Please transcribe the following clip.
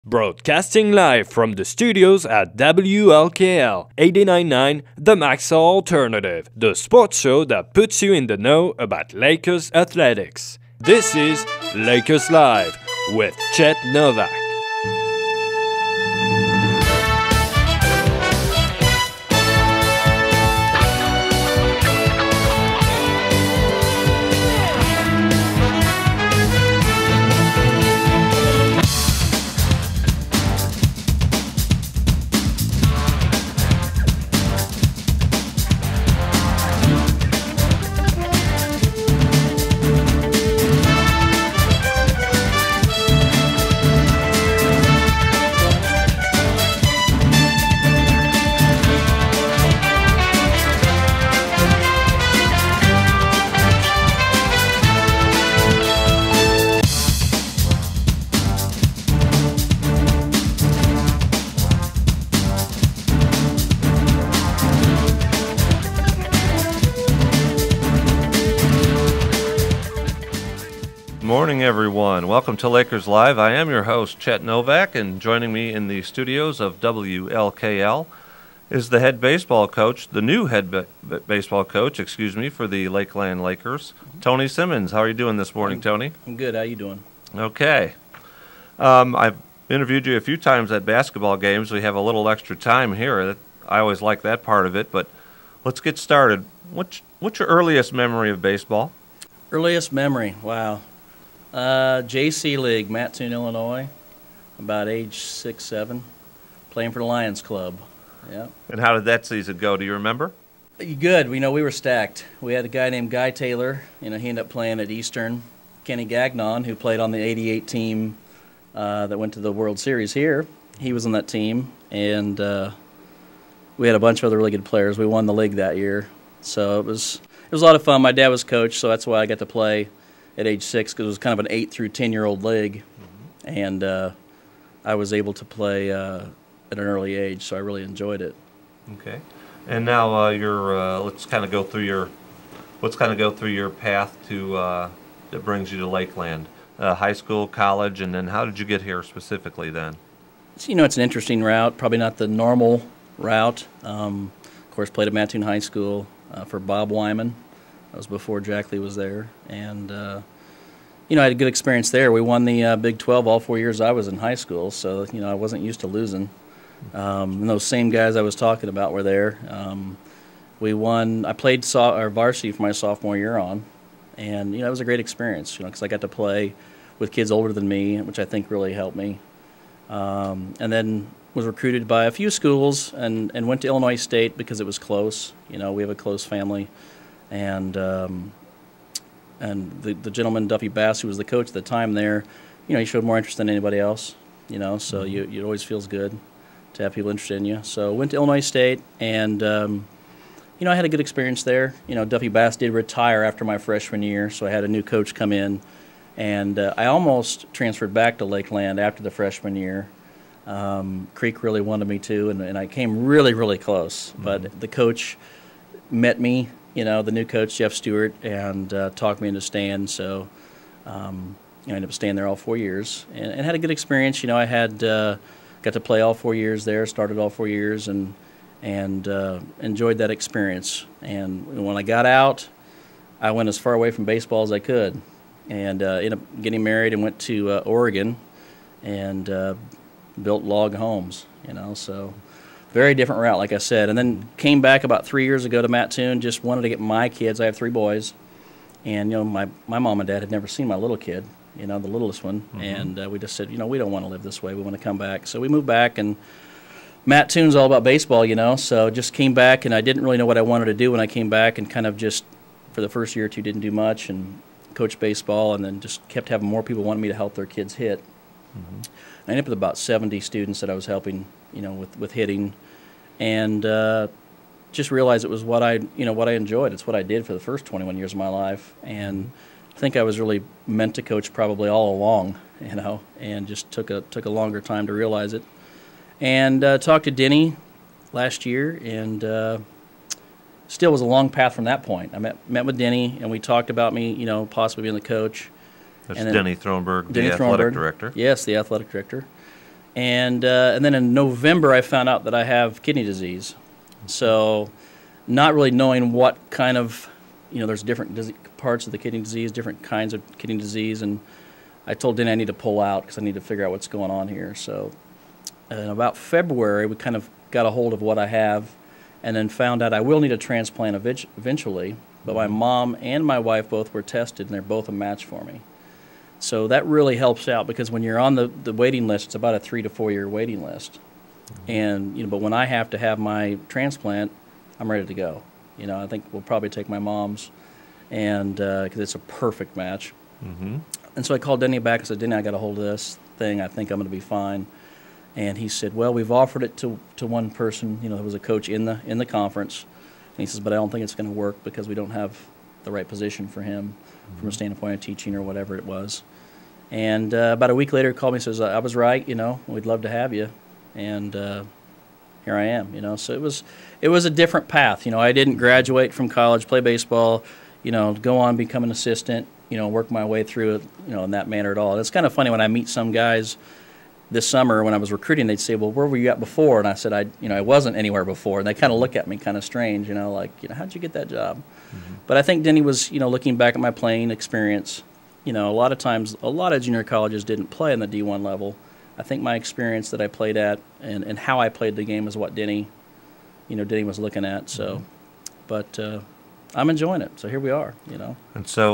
Broadcasting live from the studios at WLKL 89.9 The Max Alternative, the sports show that puts you in the know about Lakers athletics. This is Lakers Live with Chet Novak. Morning, everyone. Welcome to Lakers Live. I am your host, Chet Novak, and joining me in the studios of WLKL is the head baseball coach, the new head baseball coach, for the Lakeland Lakers, Tony Simmons. How are you doing this morning, Tony? I'm good. How you doing? Okay. I've interviewed you a few times at basketball games. We have a little extra time here. I always like that part of it, but let's get started. What's your earliest memory of baseball? Earliest memory? Wow. JC League, Mattoon, Illinois, about age 6, 7, playing for the Lions Club. Yeah. And how did that season go? Do you remember? Good. We were stacked. We had a guy named Guy Taylor. He ended up playing at Eastern. Kenny Gagnon, who played on the '88 team that went to the World Series here, he was on that team. And we had a bunch of other really good players. We won the league that year, so it was a lot of fun. My dad was coach, so that's why I got to play at age 6, because it was kind of an 8 through 10-year-old league, and I was able to play at an early age, so I really enjoyed it. Okay, and now let's kind of go through your path to that brings you to Lakeland, high school, college, and then how did you get here specifically then? So, it's an interesting route, probably not the normal route. Of course, played at Mattoon High School for Bob Wyman. That was before Jack Lee was there, and I had a good experience there. We won the Big 12 all 4 years I was in high school, so I wasn't used to losing. And those same guys I was talking about were there. We won. I played our varsity for my sophomore year on, and it was a great experience. Because I got to play with kids older than me, which I think really helped me. And then was recruited by a few schools and went to Illinois State because it was close. We have a close family. And the gentleman, Duffy Bass, who was the coach at the time there, he showed more interest than anybody else, so it always feels good to have people interested in you. So went to Illinois State, and, I had a good experience there. Duffy Bass did retire after my freshman year, so I had a new coach come in, and I almost transferred back to Lakeland after the freshman year. Creek really wanted me to, and I came really, really close, but the coach met me, the new coach, Jeff Stewart, and talked me into staying. So I ended up staying there all 4 years and had a good experience. I had got to play all 4 years there, started all 4 years, and enjoyed that experience. And when I got out, I went as far away from baseball as I could, and ended up getting married and went to Oregon and built log homes, so very different route, like I said. And then came back about 3 years ago to Mattoon, just wanted to get my kids. I have 3 boys. And, my mom and dad had never seen my little kid, the littlest one. And we just said, we don't want to live this way. We want to come back. So we moved back, and Mattoon's all about baseball, So just came back, and I didn't really know what I wanted to do when I came back, and kind of just for the first year or two didn't do much and coached baseball, and then just kept having more people wanting me to help their kids hit. I ended up with about 70 students that I was helping, with hitting, and just realized it was what I enjoyed. It's what I did for the first 21 years of my life, and I think I was really meant to coach probably all along, and just took a longer time to realize it. And talked to Denny last year, and still was a long path from that point. I met with Denny, and we talked about me, possibly being the coach. That's Denny Thronberg, the athletic director. Yes, the athletic director. And then in November, I found out that I have kidney disease. So not really knowing what kind of, there's different parts of the kidney disease, different kinds of kidney disease, and I told Denny I need to pull out because I need to figure out what's going on here. So in about February, we kind of got a hold of what I have and then found out I will need a transplant eventually, but my mom and my wife both were tested, and they're both a match for me. So that really helps out because when you're on the waiting list, it's about a 3 to 4 year waiting list. And but when I have to have my transplant, I'm ready to go. I think we'll probably take my mom's, and because it's a perfect match. And so I called Denny back and said, Denny, I got a hold of this thing. I think I'm going to be fine. And he said, well, we've offered it to one person, who was a coach in the conference. And he says, but I don't think it's going to work because we don't have the right position for him from a standpoint of teaching or whatever it was. And about a week later, he called me and says, I was right, we'd love to have you. And here I am, So it was a different path. I didn't graduate from college, play baseball, go on, become an assistant, work my way through it, in that manner at all. And it's kind of funny when I meet some guys this summer when I was recruiting, they'd say, well, where were you at before? And I said, I wasn't anywhere before. And they kind of look at me kind of strange, like, how'd you get that job? But I think Denny was, looking back at my playing experience, a lot of times, a lot of junior colleges didn't play in the D1 level. I think my experience that I played at and how I played the game is what Denny was looking at. So, but I'm enjoying it. So here we are, And so